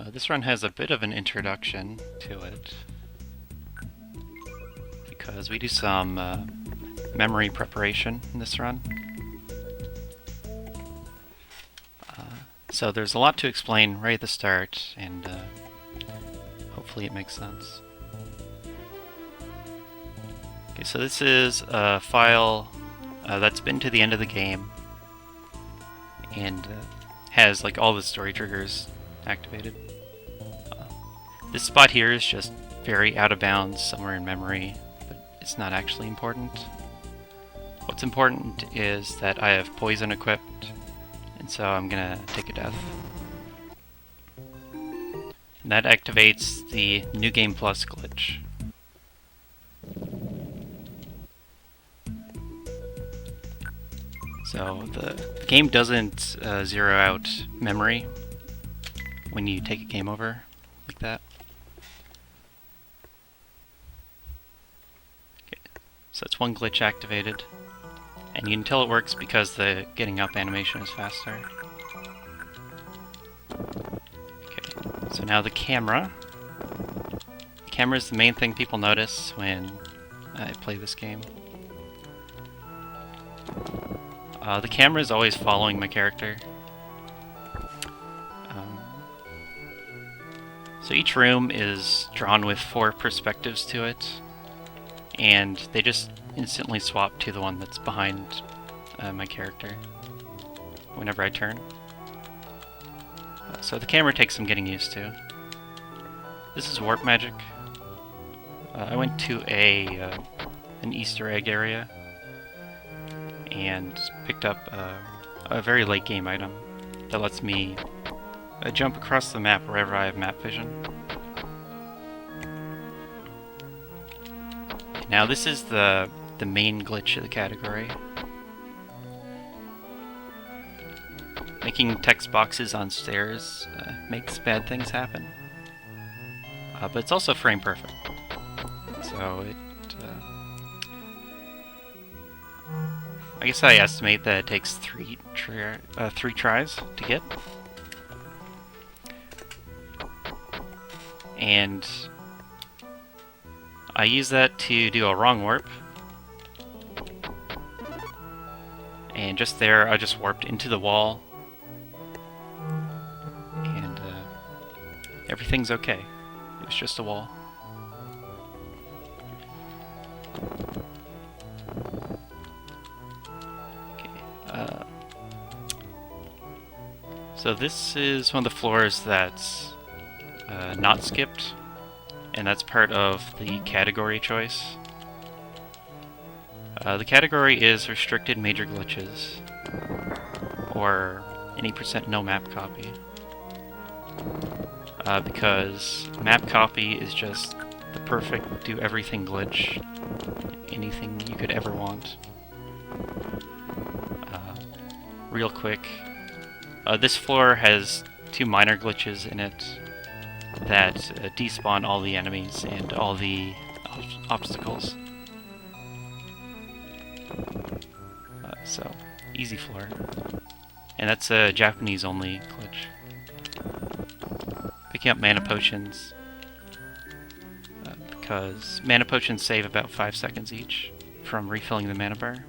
This run has a bit of an introduction to it, because we do some memory preparation in this run. So there's a lot to explain right at the start, and hopefully it makes sense. Okay, so this is a file that's been to the end of the game, and has like all the story triggers activated. This spot here is just very out of bounds, somewhere in memory, but it's not actually important. What's important is that I have poison equipped, and so I'm gonna take a death. And that activates the New Game Plus glitch. So the game doesn't zero out memory when you take a game over like that. Okay, so that's one glitch activated, and you can tell it works because the getting up animation is faster. Okay, so now the camera. The camera is the main thing people notice when I play this game. The camera is always following my character. So each room is drawn with 4 perspectives to it, and they just instantly swap to the one that's behind my character whenever I turn. So the camera takes some getting used to. This is warp magic. I went to an Easter egg area and picked up a very late game item that lets me jump across the map wherever I have map vision. Now this is the main glitch of the category. Making text boxes on stairs makes bad things happen. But it's also frame perfect. So it I guess I estimate that it takes three tries to get. And I use that to do a wrong warp. And just there, I just warped into the wall. And everything's okay. It was just a wall. So this is one of the floors that's not skipped, and that's part of the category choice. The category is restricted major glitches, or any % no map copy, because map copy is just the perfect do everything glitch, anything you could ever want. Real quick, this floor has 2 minor glitches in it that despawn all the enemies and all the obstacles. So, easy floor. And that's a Japanese only glitch. Picking up mana potions, because mana potions save about 5 seconds each from refilling the mana bar.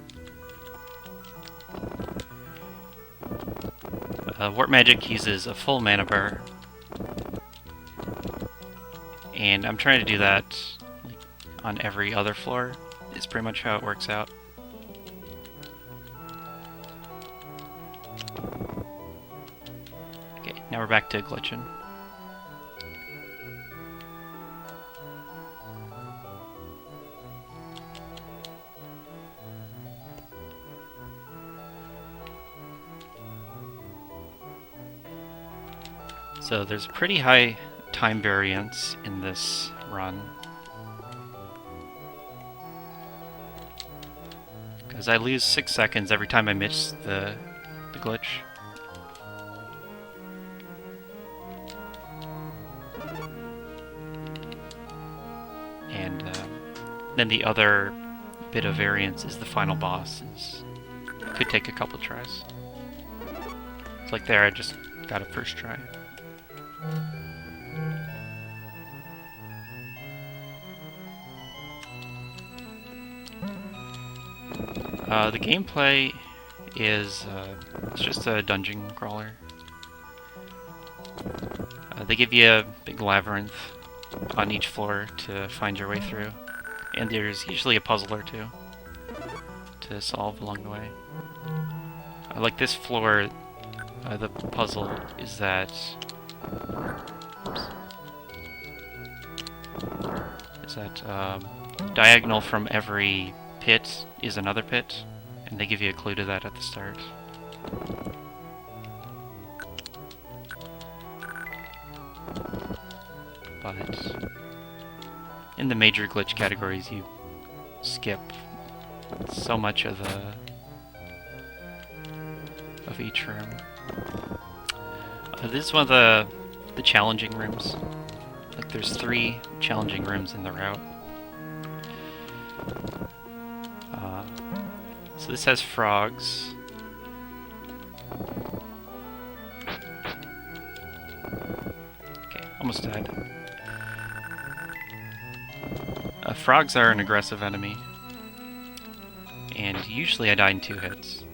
Warp magic uses a full mana bar, and I'm trying to do that on every other floor. Is pretty much how it works out. Okay, now we're back to glitching. So there's a pretty high time variance in this run, because I lose 6 seconds every time I miss the glitch. And then the other bit of variance is the final boss. It could take a couple tries. It's like there, I just got a first try. The gameplay is it's just a dungeon crawler. They give you a big labyrinth on each floor to find your way through, and there's usually a puzzle or two to solve along the way. Like this floor, the puzzle is that diagonal from every pit is another pit, and they give you a clue to that at the start. But in the major glitch categories, you skip so much of each room. This is one of the challenging rooms. Like there's 3 challenging rooms in the route. So this has frogs. Okay, almost died. Frogs are an aggressive enemy, and usually I die in 2 hits.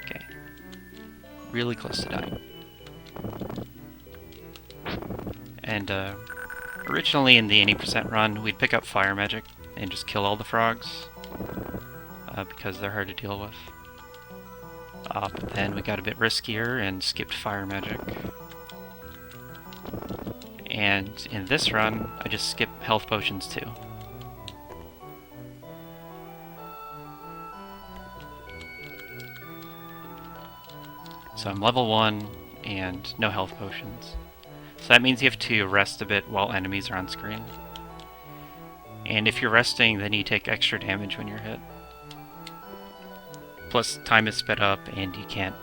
Okay, really close to dying. And originally in the 80% run, we'd pick up fire magic and just kill all the frogs, because they're hard to deal with. But then we got a bit riskier and skipped fire magic. And in this run, I just skip health potions too. So I'm level 1 and no health potions. So that means you have to rest a bit while enemies are on screen. And if you're resting, then you take extra damage when you're hit. Plus, time is sped up, and you can't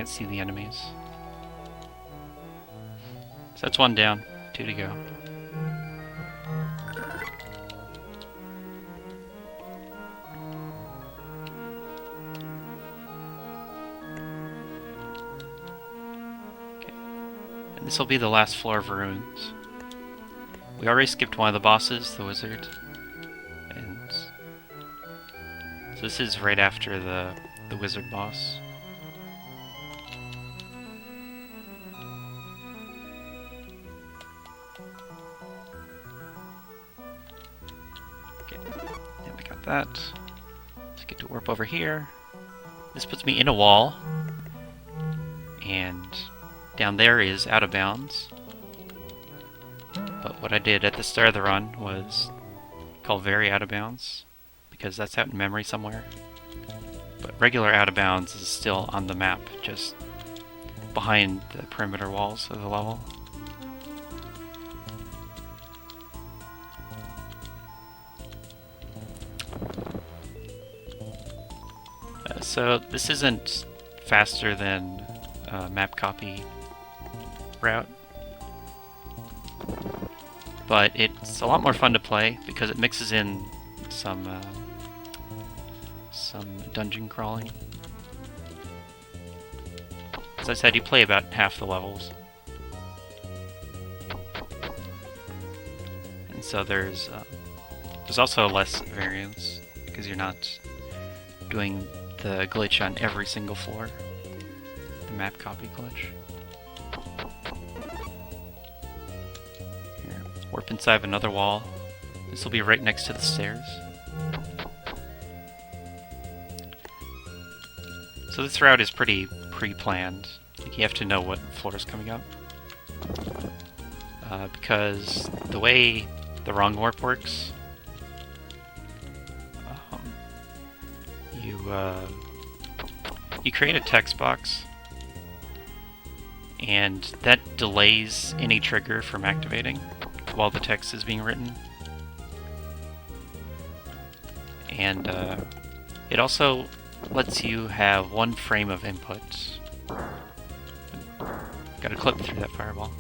see the enemies. So that's 1 down, 2 to go. Okay, and this will be the last floor of ruins. We already skipped one of the bosses, the wizard. So this is right after the wizard boss. Okay, yeah, we got that. Let's get to warp over here. This puts me in a wall, and down there is out of bounds. But what I did at the start of the run was call very out of bounds, because that's out in memory somewhere. But regular out of bounds is still on the map, just behind the perimeter walls of the level. So this isn't faster than map copy route, but it's a lot more fun to play because it mixes in some dungeon crawling. As I said, you play about half the levels. And so there's also less variance, because you're not doing the glitch on every single floor. The map copy glitch. Here, warp inside another wall. This will be right next to the stairs. So this route is pretty pre-planned. Like, you have to know what floor is coming up. Because the way the wrong warp works, you create a text box, and that delays any trigger from activating while the text is being written. And it also lets you have 1 frame of input. Gotta clip through that fireball.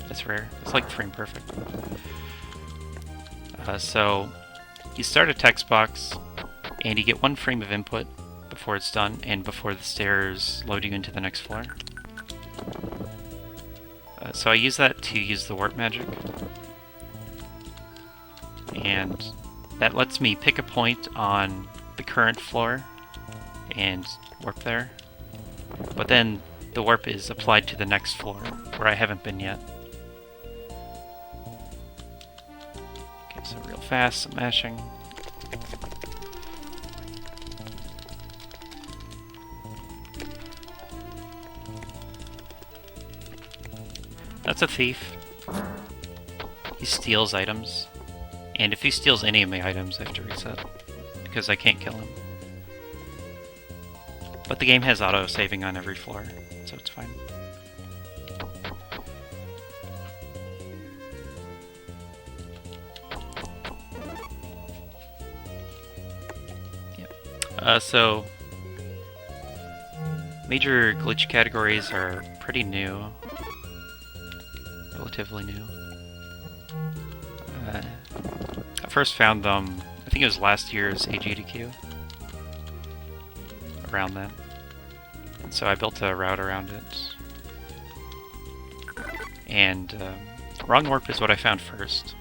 That's rare. It's like frame perfect. So you start a text box, and you get 1 frame of input before it's done, and before the stairs load you into the next floor. So I use that to use the warp magic. And that lets me pick a point on the current floor and warp there. But then the warp is applied to the next floor, where I haven't been yet. Okay, so real fast, some mashing. That's a thief. He steals items. And if he steals any of my items, I have to reset, because I can't kill him. But the game has auto-saving on every floor, so it's fine. Yep. So major glitch categories are pretty new. Relatively new. I first found them, I think it was last year's AGDQ. Around then. And so I built a route around it. And wrong warp is what I found first.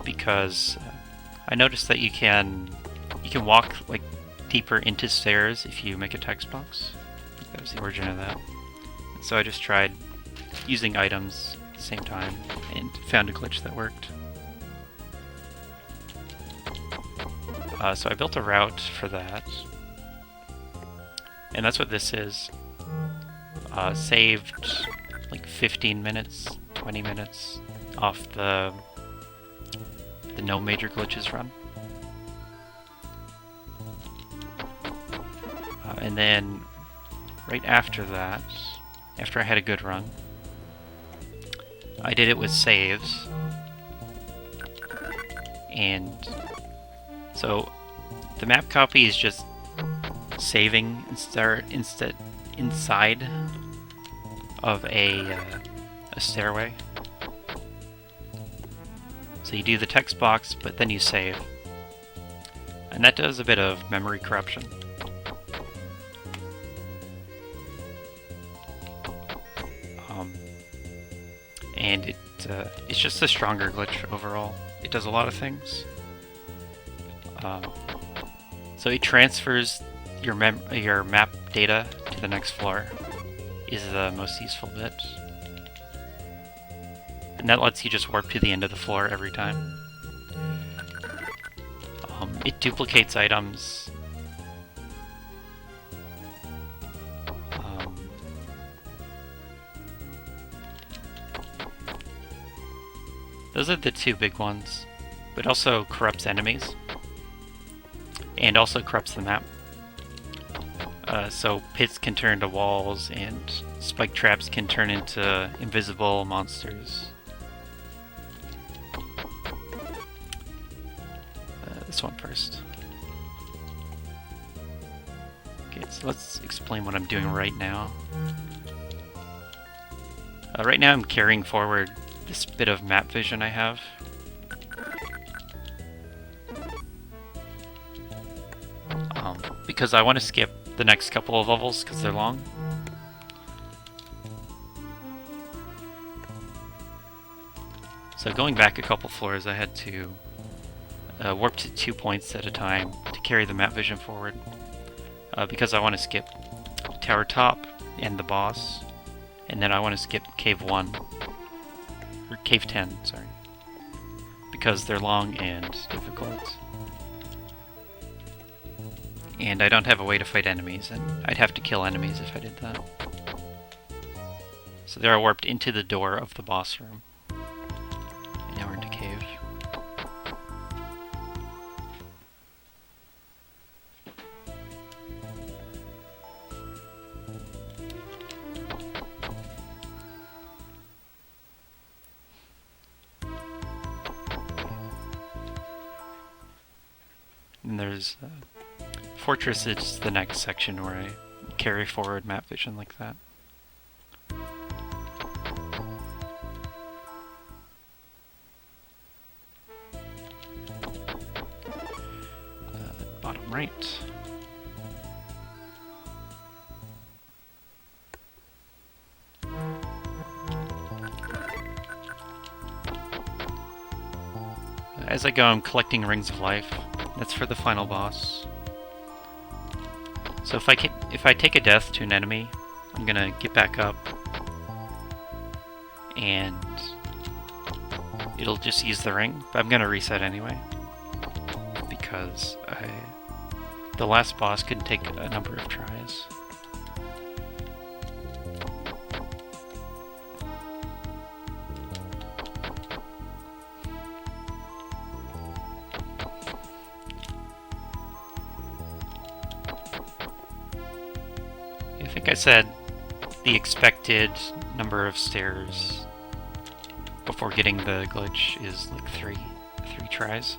Because I noticed that you can walk like deeper into stairs if you make a text box. I think that was the origin of that. And so I just tried using items at the same time and found a glitch that worked. So I built a route for that. And that's what this is. Saved like 15 minutes, 20 minutes off the no major glitches run. And then right after that, after I had a good run, I did it with saves. And so the map copy is just saving inside of a stairway. So you do the text box, but then you save. And that does a bit of memory corruption. And it's just a stronger glitch overall. It does a lot of things. So it transfers your map data to the next floor, is the most useful bit. And that lets you just warp to the end of the floor every time. It duplicates items. Those are the two big ones. But also corrupts enemies. And also corrupts the map. So pits can turn into walls, and spike traps can turn into invisible monsters. This one first. Okay, so let's explain what I'm doing right now. Right now I'm carrying forward this bit of map vision I have. Because I want to skip the next couple of levels because they're long. So going back a couple floors, I had to warp to 2 points at a time to carry the map vision forward. Because I want to skip Tower Top and the boss, and then I want to skip Cave 1. Or Cave 10, sorry. Because they're long and difficult. And I don't have a way to fight enemies, and I'd have to kill enemies if I did that. So there I warped into the door of the boss room. And now we're into Cave. And there's Fortress is the next section where I carry forward map vision like that. Bottom right. as I go, I'm collecting Rings of Life. That's for the final boss. So if I take a death to an enemy, I'm gonna get back up, and it'll just use the ring. But I'm gonna reset anyway, because the last boss could take a number of tries. I think I said the expected number of stairs before getting the glitch is like three tries.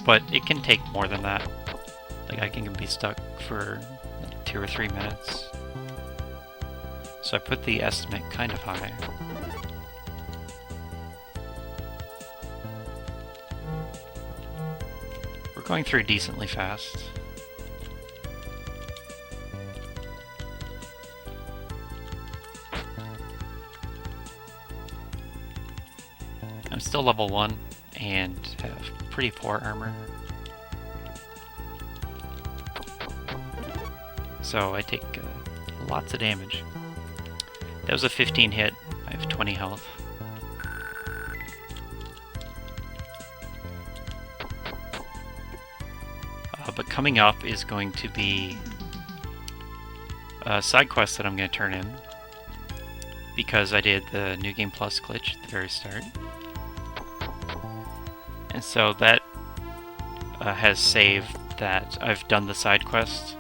But it can take more than that. Like, I can be stuck for like 2 or 3 minutes. So I put the estimate kind of high. We're going through decently fast. I'm still level 1 and have pretty poor armor. So I take lots of damage. That was a 15 hit. I have 20 health. But coming up is going to be a side quest that I'm going to turn in, because I did the New Game Plus glitch at the very start. And so that has saved that I've done the side quest.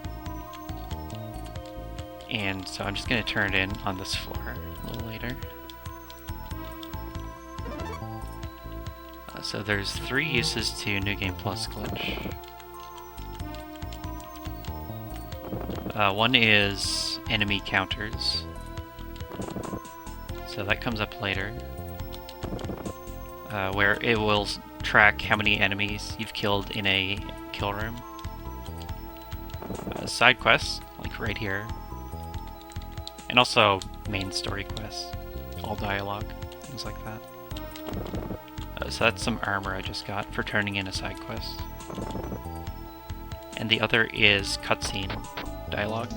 And so I'm just going to turn it in on this floor a little later. So there's 3 uses to New Game Plus glitch. One is enemy counters. So that comes up later. Where it will track how many enemies you've killed in a kill room. Side quests, like right here. And also main story quests. All dialogue, things like that. So that's some armor I just got for turning in a side quest. And the other is cutscene dialogue.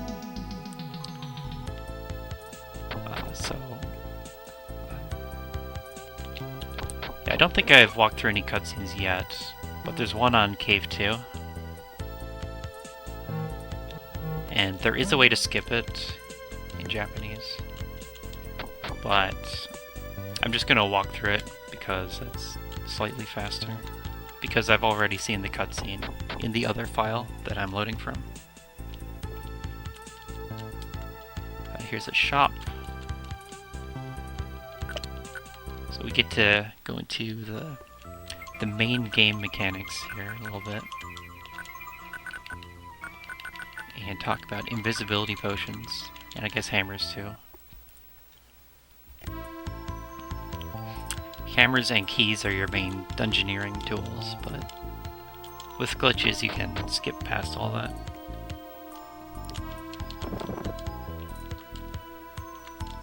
I don't think I've walked through any cutscenes yet, but there's one on Cave 2. And there is a way to skip it in Japanese, but I'm just going to walk through it because it's slightly faster, because I've already seen the cutscene in the other file that I'm loading from. Here's a shop. So we get to go into the main game mechanics here a little bit. And talk about invisibility potions, and I guess hammers too. Hammers and keys are your main dungeoneering tools, but with glitches you can skip past all that.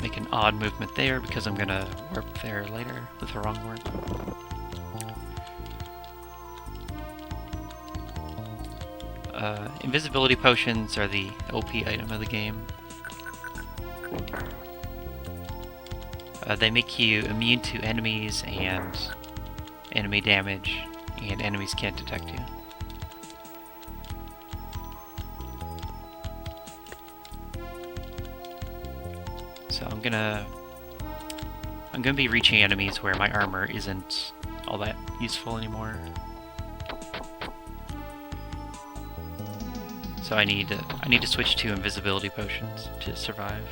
Make an odd movement there because I'm gonna warp there later with the wrong warp. Invisibility potions are the OP item of the game. They make you immune to enemies and enemy damage, and enemies can't detect you. So I'm gonna be reaching enemies where my armor isn't all that useful anymore. So I need to switch to invisibility potions to survive.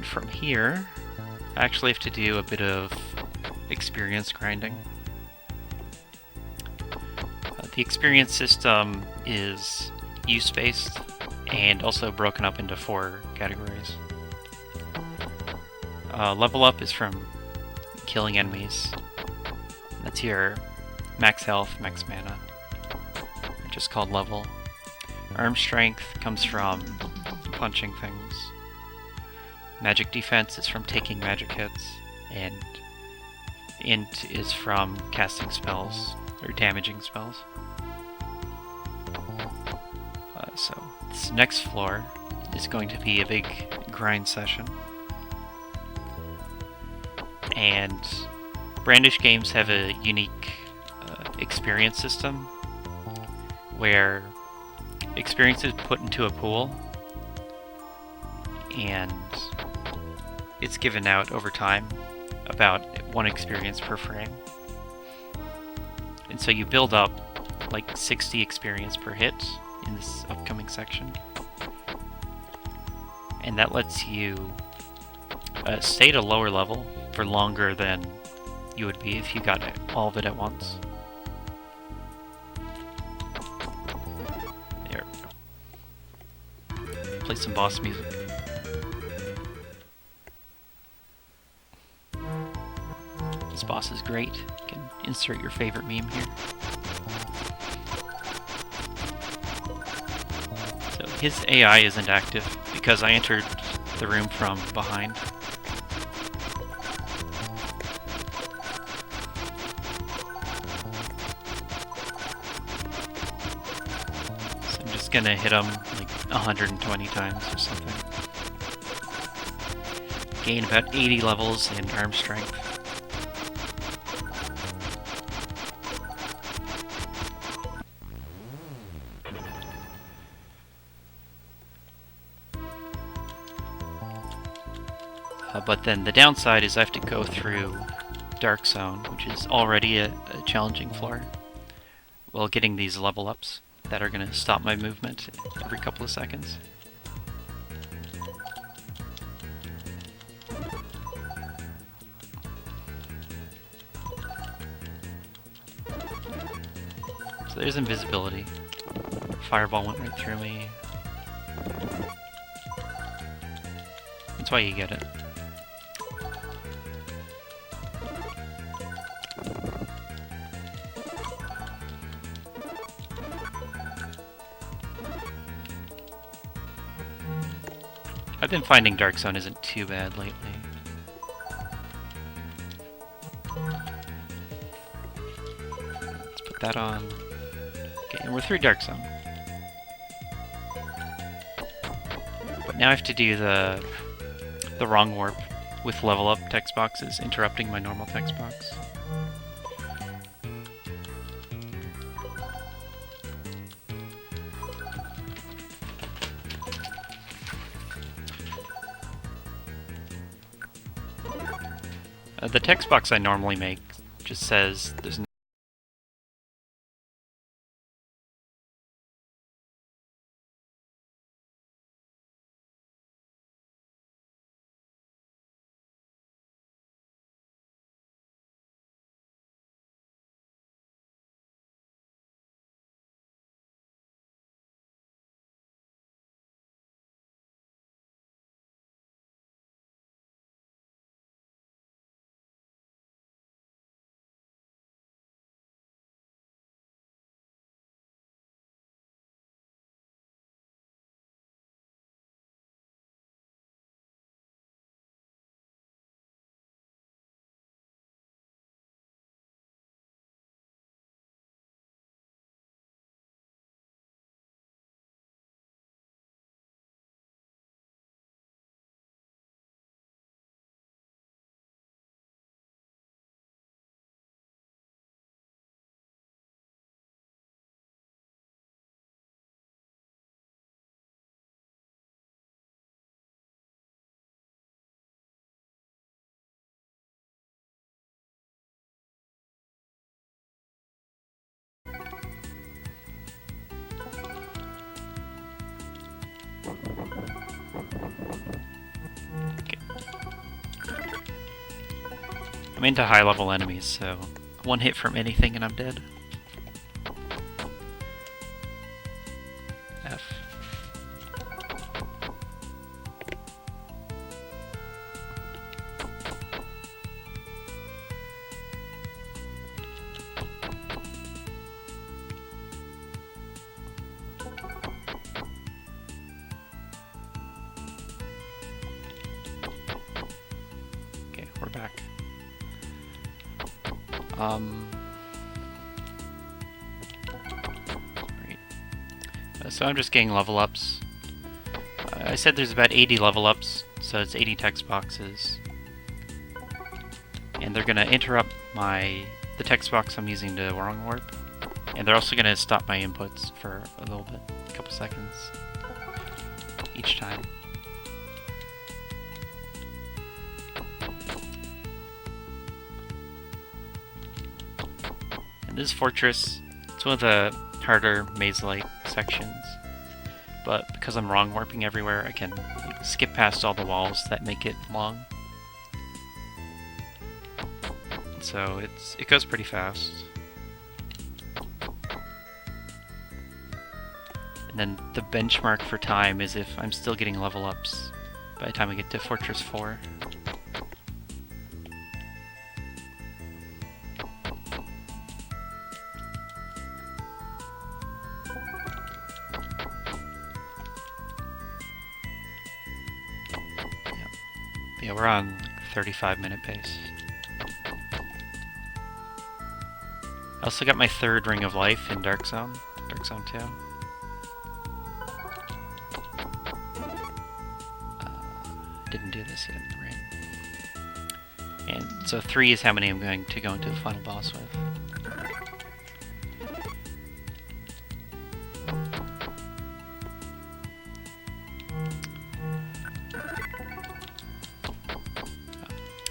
From here, I actually have to do a bit of experience grinding. The experience system is use-based and also broken up into 4 categories. Level up is from killing enemies. That's your max health, max mana. Just called level. Arm strength comes from punching things. Magic defense is from taking magic hits. And int is from casting spells, or damaging spells. So this next floor is going to be a big grind session. And Brandish games have a unique experience system where experience is put into a pool and it's given out over time, about 1 experience per frame. And so you build up like 60 experience per hit in this upcoming section. And that lets you stay at a lower level for longer than you would be if you got all of it at once. There we go. Play some boss music. This boss is great. You can insert your favorite meme here. So his AI isn't active because I entered the room from behind. So I'm just gonna hit him like 120 times or something. Gain about 80 levels in arm strength. But then the downside is I have to go through Dark Zone, which is already a challenging floor, while getting these level ups that are going to stop my movement every couple of seconds. So there's invisibility. Fireball went right through me. That's why you get it. I've been finding Dark Zone isn't too bad lately. Let's put that on. Okay, and we're through Dark Zone. But now I have to do the wrong warp with level up text boxes interrupting my normal text box. The text box I normally make just says there's no I'm into high-level enemies, so one hit from anything and I'm dead. F. back. Right. So I'm just getting level ups. I said there's about 80 level ups, so it's 80 text boxes. And they're going to interrupt the text box I'm using to wrong warp. And they're also going to stop my inputs for a little bit, a couple seconds each time. And this fortress, it's one of the harder maze-like sections. But because I'm wrong warping everywhere, I can skip past all the walls that make it long. So it goes pretty fast. And then the benchmark for time is if I'm still getting level ups by the time I get to Fortress 4. Yeah, we're on 35-minute pace. I also got my 3rd Ring of Life in Dark Zone 2. Didn't do this yet, right? And so 3 is how many I'm going to go into the final boss with.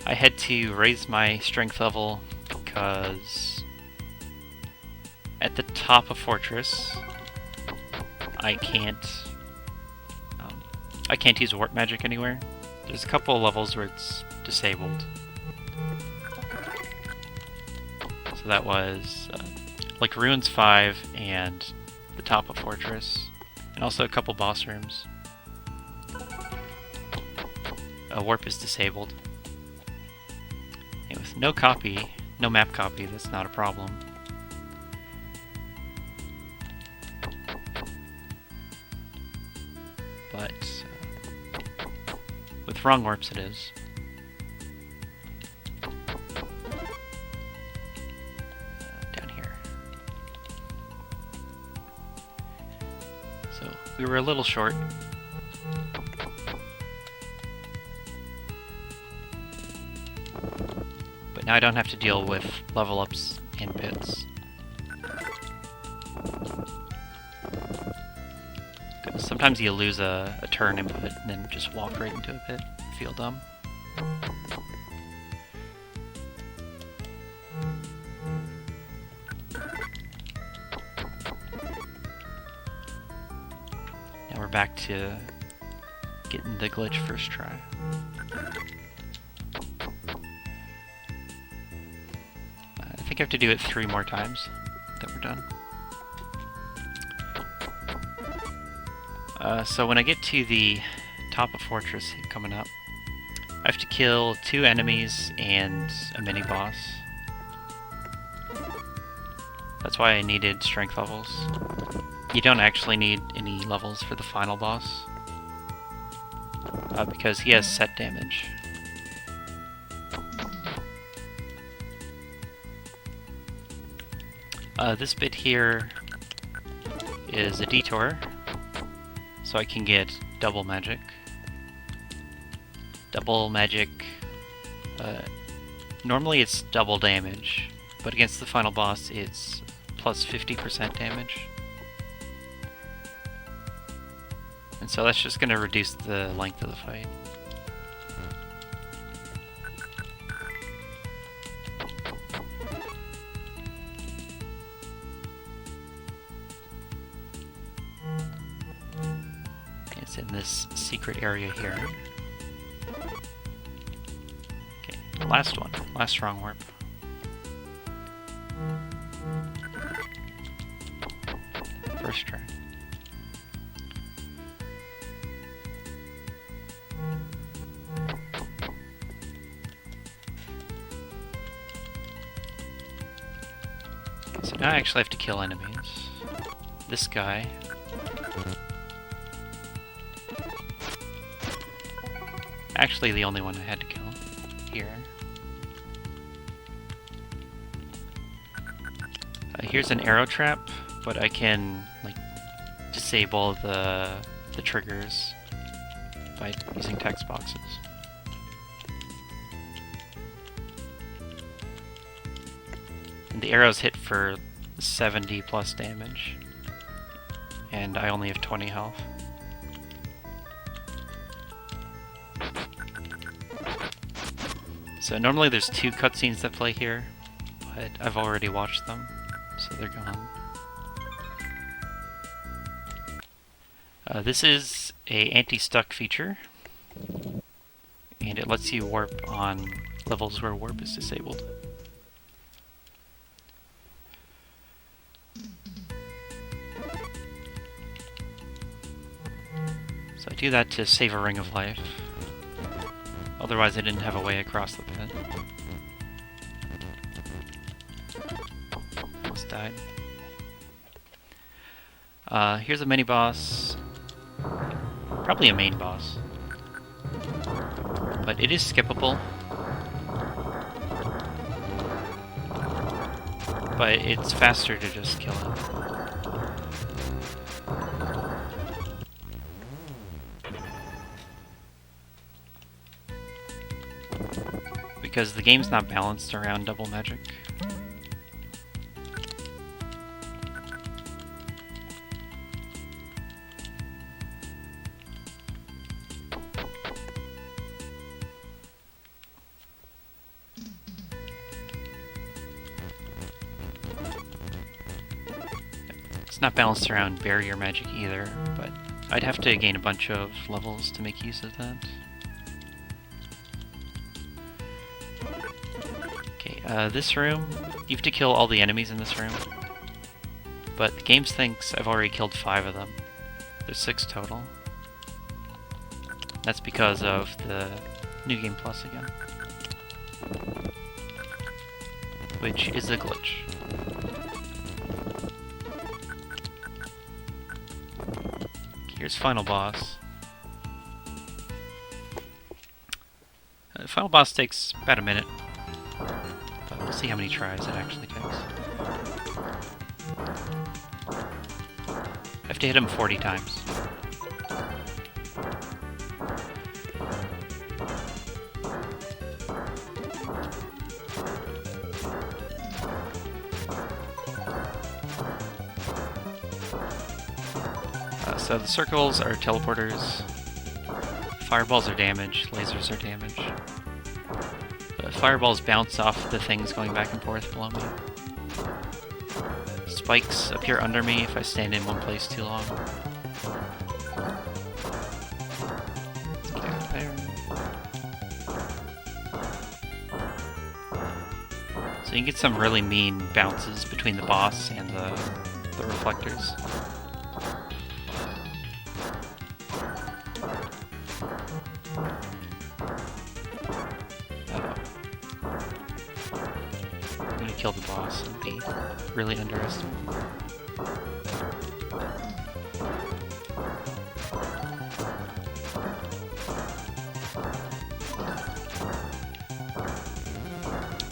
I had to raise my strength level because at the top of Fortress I can't use warp magic anywhere. There's a couple of levels where it's disabled. So that was like Ruins 5 and the top of Fortress, and also a couple boss rooms. Warp is disabled. And with no map copy, that's not a problem. But with wrong warps it is. Down here. So we were a little short. But now I don't have to deal with level ups and pits. Sometimes you lose a turn input and then just walk right into a pit. Feel dumb. Now we're back to getting the glitch first try. I think I have to do it 3 more times, then we're done. So when I get to the top of Fortress coming up, I have to kill 2 enemies and a mini-boss. That's why I needed strength levels. You don't actually need any levels for the final boss, because he has set damage. This bit here is a detour, so I can get double magic. Double magic, normally it's double damage, but against the final boss it's plus 50% damage. And so that's just going to reduce the length of the fight. It's in this secret area here. Okay, last one. Last strong warp. First try. So now I actually have to kill enemies. This guy. Actually the only one I had to kill. Here. Here's an arrow trap, but I can like disable the triggers by using text boxes. And the arrows hit for 70 plus damage, and I only have 20 health. So normally there's 2 cutscenes that play here, but I've already watched them, so they're gone. This is a anti-stuck feature, and it lets you warp on levels where warp is disabled. So I do that to save a ring of life. Otherwise I didn't have a way across the pit. Almost died. Here's a mini-boss. Probably a main boss. But it is skippable. But it's faster to just kill it. Because the game's not balanced around double magic. It's not balanced around barrier magic either, but I'd have to gain a bunch of levels to make use of that. Okay, this room, you have to kill all the enemies in this room, but the game thinks I've already killed 5 of them. There's 6 total. That's because of the New Game Plus again, which is a glitch. Here's final boss. The final boss takes about a minute, but we'll see how many tries it actually takes. I have to hit him 40 times. So the circles are teleporters, fireballs are damage, lasers are damage. The fireballs bounce off the things going back and forth below me. Spikes appear under me if I stand in one place too long. Okay, there. So you can get some really mean bounces between the boss and the reflectors. Kill the boss and be really underestimated.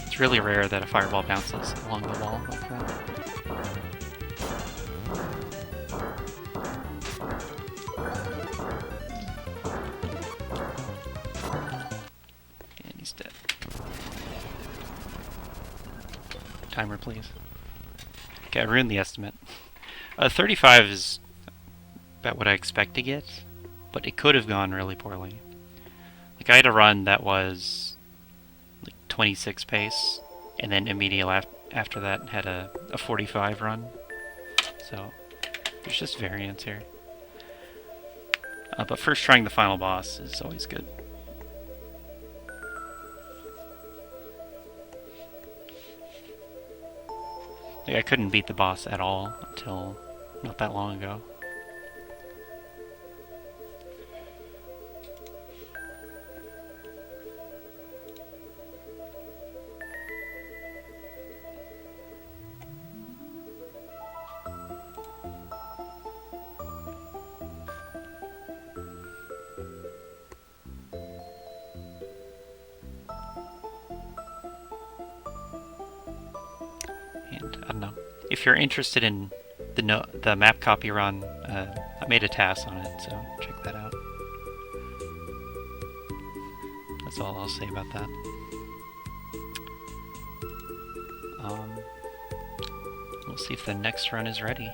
It's really rare that a fireball bounces along the wall like that. And he's dead. Timer, please. Okay, I ruined the estimate. 35 is about what I expect to get, but it could have gone really poorly. Like, I had a run that was like 26 pace, and then immediately after that had a 45 run. So, there's just variance here. But first trying the final boss is always good. Like, I couldn't beat the boss at all until not that long ago. And, I don't know, if you're interested in the map copy run, I made a task on it, so check that out. That's all I'll say about that. We'll see if the next run is ready.